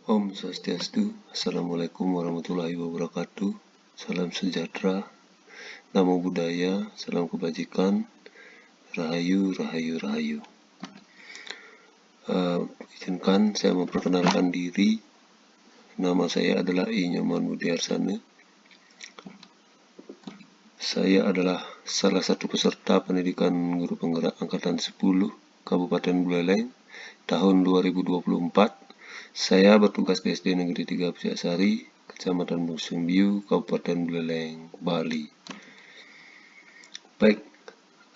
Om Swastiastu, Assalamualaikum warahmatullahi wabarakatuh. Salam sejahtera, namo buddhaya, salam kebajikan, rahayu, rahayu, rahayu. Izinkan saya memperkenalkan diri. Nama saya adalah I. Nyoman Budiarsana. Saya adalah salah satu peserta pendidikan guru penggerak angkatan 10 Kabupaten Buleleng tahun 2024. Saya bertugas di SD Negeri 3 Pujaksari, Kecamatan Busungbiu, Kabupaten Buleleng, Bali. Baik,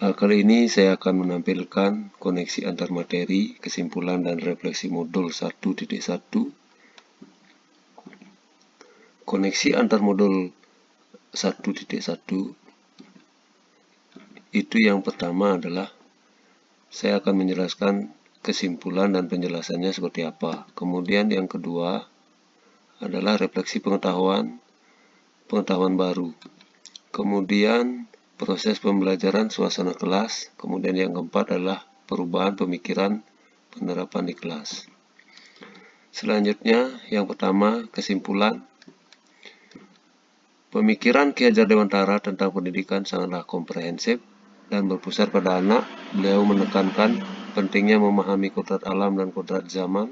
kali ini saya akan menampilkan koneksi antar materi, kesimpulan dan refleksi modul 1.1. Koneksi antar modul 1.1 itu yang pertama adalah saya akan menjelaskan kesimpulan dan penjelasannya seperti apa. Kemudian yang kedua adalah refleksi pengetahuan baru. Kemudian proses pembelajaran suasana kelas. Kemudian yang keempat adalah perubahan pemikiran penerapan di kelas. Selanjutnya yang pertama kesimpulan. Pemikiran Ki Hajar Dewantara tentang pendidikan sangatlah komprehensif dan berpusat pada anak. Beliau menekankan pentingnya memahami kodrat alam dan kodrat zaman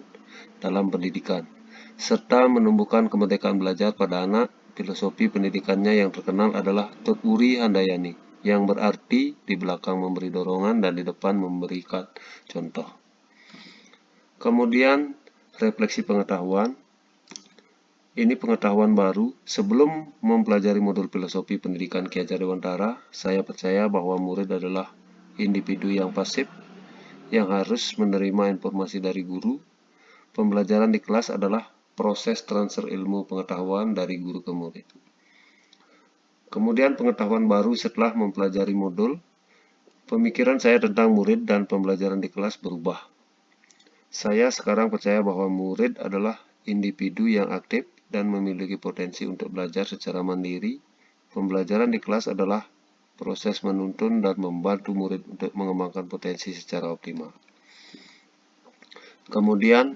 dalam pendidikan, serta menumbuhkan kemerdekaan belajar pada anak. Filosofi pendidikannya yang terkenal adalah Tutwuri Handayani, yang berarti di belakang memberi dorongan dan di depan memberikan contoh. Kemudian refleksi pengetahuan. Ini pengetahuan baru. Sebelum mempelajari modul filosofi pendidikan Ki Hajar Dewantara, saya percaya bahwa murid adalah individu yang pasif, yang harus menerima informasi dari guru. Pembelajaran di kelas adalah proses transfer ilmu pengetahuan dari guru ke murid. Kemudian pengetahuan baru setelah mempelajari modul, pemikiran saya tentang murid dan pembelajaran di kelas berubah. Saya sekarang percaya bahwa murid adalah individu yang aktif dan memiliki potensi untuk belajar secara mandiri. Pembelajaran di kelas adalah proses menuntun dan membantu murid untuk mengembangkan potensi secara optimal. Kemudian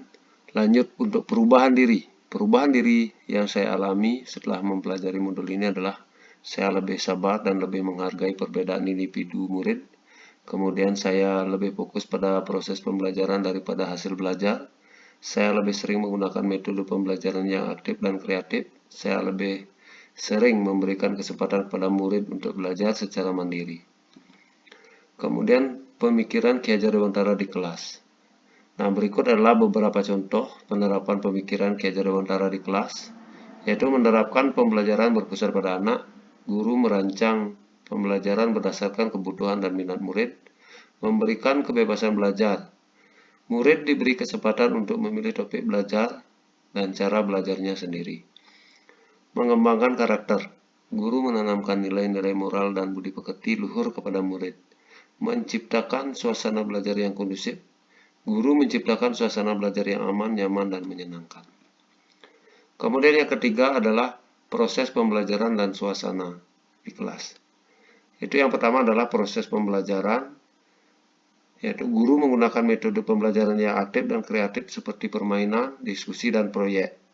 lanjut untuk perubahan diri. Perubahan diri yang saya alami setelah mempelajari modul ini adalah saya lebih sabar dan lebih menghargai perbedaan individu murid. Kemudian saya lebih fokus pada proses pembelajaran daripada hasil belajar. Saya lebih sering menggunakan metode pembelajaran yang aktif dan kreatif. Saya lebih sering memberikan kesempatan kepada murid untuk belajar secara mandiri. Kemudian pemikiran Ki Hajar Dewantara di kelas. Nah, berikut adalah beberapa contoh penerapan pemikiran Ki Hajar Dewantara di kelas, yaitu menerapkan pembelajaran berpusat pada anak. Guru merancang pembelajaran berdasarkan kebutuhan dan minat murid, memberikan kebebasan belajar. Murid diberi kesempatan untuk memilih topik belajar dan cara belajarnya sendiri. Mengembangkan karakter. Guru menanamkan nilai-nilai moral dan budi pekerti luhur kepada murid. Menciptakan suasana belajar yang kondusif. Guru menciptakan suasana belajar yang aman, nyaman, dan menyenangkan. Kemudian yang ketiga adalah proses pembelajaran dan suasana di kelas. Itu yang pertama adalah proses pembelajaran, yaitu guru menggunakan metode pembelajaran yang aktif dan kreatif seperti permainan, diskusi, dan proyek.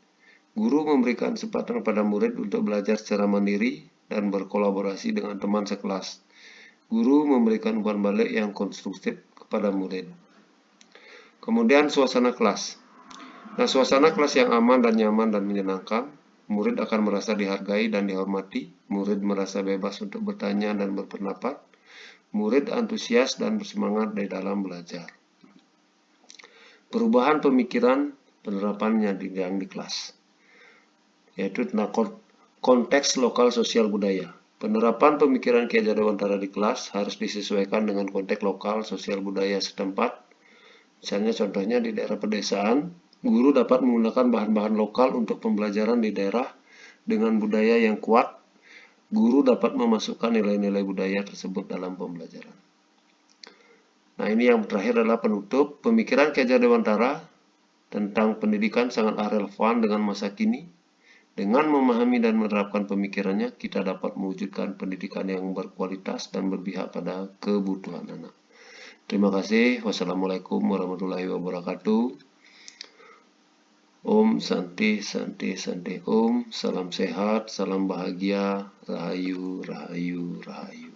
Guru memberikan kesempatan kepada murid untuk belajar secara mandiri dan berkolaborasi dengan teman sekelas. Guru memberikan umpan balik yang konstruktif kepada murid. Kemudian suasana kelas. Nah, suasana kelas yang aman dan nyaman dan menyenangkan, murid akan merasa dihargai dan dihormati. Murid merasa bebas untuk bertanya dan berpendapat. Murid antusias dan bersemangat di dalam belajar. Perubahan pemikiran penerapannya di kelas, yaitu tentang konteks lokal sosial budaya. Penerapan pemikiran Ki Hajar Dewantara di kelas harus disesuaikan dengan konteks lokal sosial budaya setempat. Misalnya contohnya di daerah pedesaan, guru dapat menggunakan bahan-bahan lokal untuk pembelajaran di daerah dengan budaya yang kuat. Guru dapat memasukkan nilai-nilai budaya tersebut dalam pembelajaran. Nah, ini yang terakhir adalah penutup. Pemikiran Ki Hajar Dewantara tentang pendidikan sangatlah relevan dengan masa kini. Dengan memahami dan menerapkan pemikirannya, kita dapat mewujudkan pendidikan yang berkualitas dan berpihak pada kebutuhan anak. Terima kasih. Wassalamualaikum warahmatullahi wabarakatuh. Om Santi Santi Santi Om. Salam sehat, salam bahagia, Rahayu Rahayu Rahayu.